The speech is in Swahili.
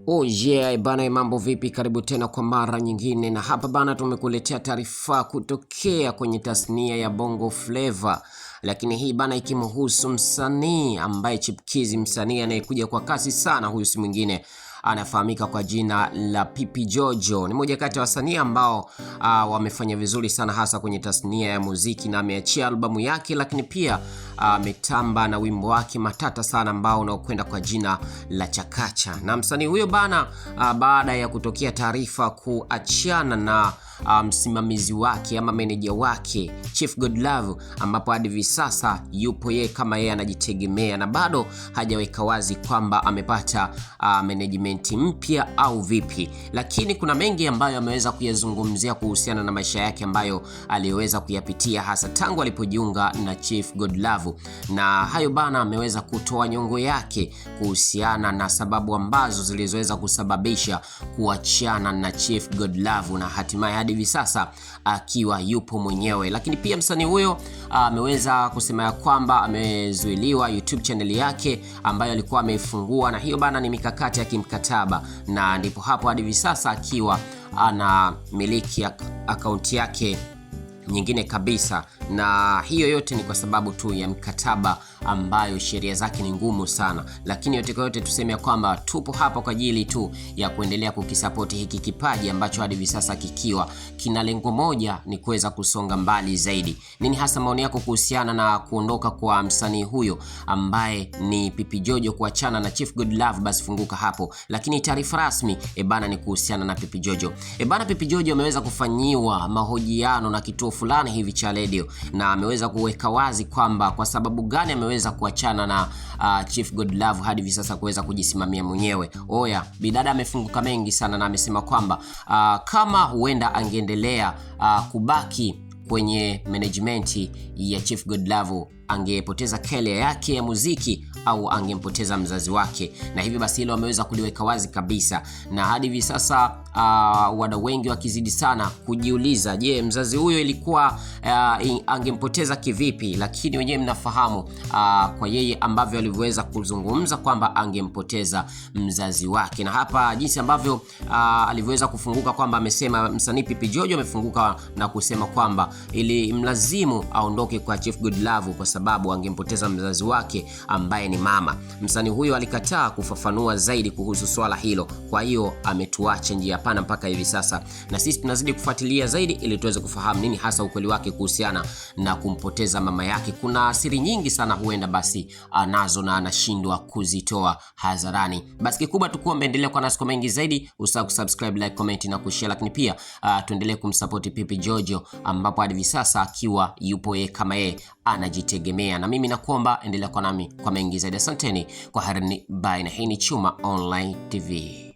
Oh yeah, bana, mambo vipi? Karibu tena kwa mara nyingine, na hapa bana tumekuletea taarifa kutokea kwenye tasnia ya Bongo Flava, lakini hii bana ikimhusu msanii ambaye chipkizi, msanii anayekuja kwa kasi sana. Huyu si mwingine, anafahamika kwa jina la Pipi Jojo. Ni moja kati ya wasanii ambao wamefanya vizuri sana hasa kwenye tasnia ya muziki, na ameachia albamu yake, lakini pia ametamba na wimbo wake matata sana ambao unaokwenda kwa jina la Chakacha. Na msanii huyo bana, baada ya kutokea taarifa kuachana na msimamizi wake ama meneja wake Chief Godlove, ambapo hadi hivi sasa yupo yeye kama yeye anajitegemea, na bado hajaweka wazi kwamba amepata management mpya au vipi, lakini kuna mengi ambayo ameweza kuyazungumzia kuhusiana na maisha yake ambayo aliweza kuyapitia hasa tangu alipojiunga na Chief Godlove, na hayo bana ameweza kutoa nyongo yake kuhusiana na sababu ambazo zilizoweza kusababisha kuachana na Chief Godlove, na hatimaye hadi hivi sasa akiwa yupo mwenyewe. Lakini pia msanii huyo ameweza kusema ya kwamba amezuiliwa YouTube channel yake ambayo alikuwa ameifungua, na hiyo bana ni mikakati ya kimkataba, na ndipo hapo hadi hivi sasa akiwa ana miliki akaunti yake nyingine kabisa, na hiyo yote ni kwa sababu tu ya mkataba ambayo sheria zake ni ngumu sana. Lakini yote kwa yote tuseme ya kwamba tupo hapa kwa ajili tu ya kuendelea kukisupport hiki kipaji ambacho hadi hivi sasa kikiwa kina lengo moja, ni kuweza kusonga mbali zaidi. Nini hasa maoni yako kuhusiana na kuondoka kwa msanii huyo ambaye ni Pipi Jojo kuachana na Chief Godlove? Basi funguka hapo. Lakini taarifa rasmi bana ni kuhusiana na Pipi Jojo. Bana, Pipi Jojo ameweza kufanyiwa mahojiano na kituo fulani hivi cha radio, na ameweza kuweka wazi kwamba kwa sababu gani ameweza kuachana na Chief Godlove hadi hivi sasa kuweza kujisimamia mwenyewe. Oya, bidada amefunguka mengi sana, na amesema kwamba kama huenda angeendelea kubaki kwenye management ya Chief Godlove, angepoteza kele yake ya muziki au angempoteza mzazi wake, na hivi basi hilo ameweza kuliweka wazi kabisa. Na hadi hivi sasa wadau wengi wakizidi sana kujiuliza, je, mzazi huyo ilikuwa angempoteza kivipi? Lakini wenyewe mnafahamu kwa yeye ambavyo alivyoweza kuzungumza kwamba angempoteza mzazi wake, na hapa jinsi ambavyo alivyoweza kufunguka kwamba amesema, msanii Pipi Jojo amefunguka na kusema kwamba ili mlazimu aondoke kwa Chief Godlove kwa sababu angempoteza mzazi wake ambaye ni mama. Msanii huyo alikataa kufafanua zaidi kuhusu swala hilo, kwa hiyo ametuacha njia pana mpaka hivi sasa, na sisi tunazidi kufuatilia zaidi ili tuweze kufahamu nini hasa ukweli wake kuhusiana na kumpoteza mama yake. Kuna siri nyingi sana huenda basi anazo na anashindwa kuzitoa hadharani. Basi kikubwa tukuombe endelea kwa nasi kwa mengi zaidi, usahau kusubscribe, like, comment na kushare, lakini pia tuendelee kumsupport Pipi Jojo ambapo hadi hivi sasa akiwa yupo yeye kama yeye anajitegemea. Na mimi nakuomba endelea kwa nami kwa mengi zaidi. Asanteni kwa harini, bye, na hii ni Chuma Online TV.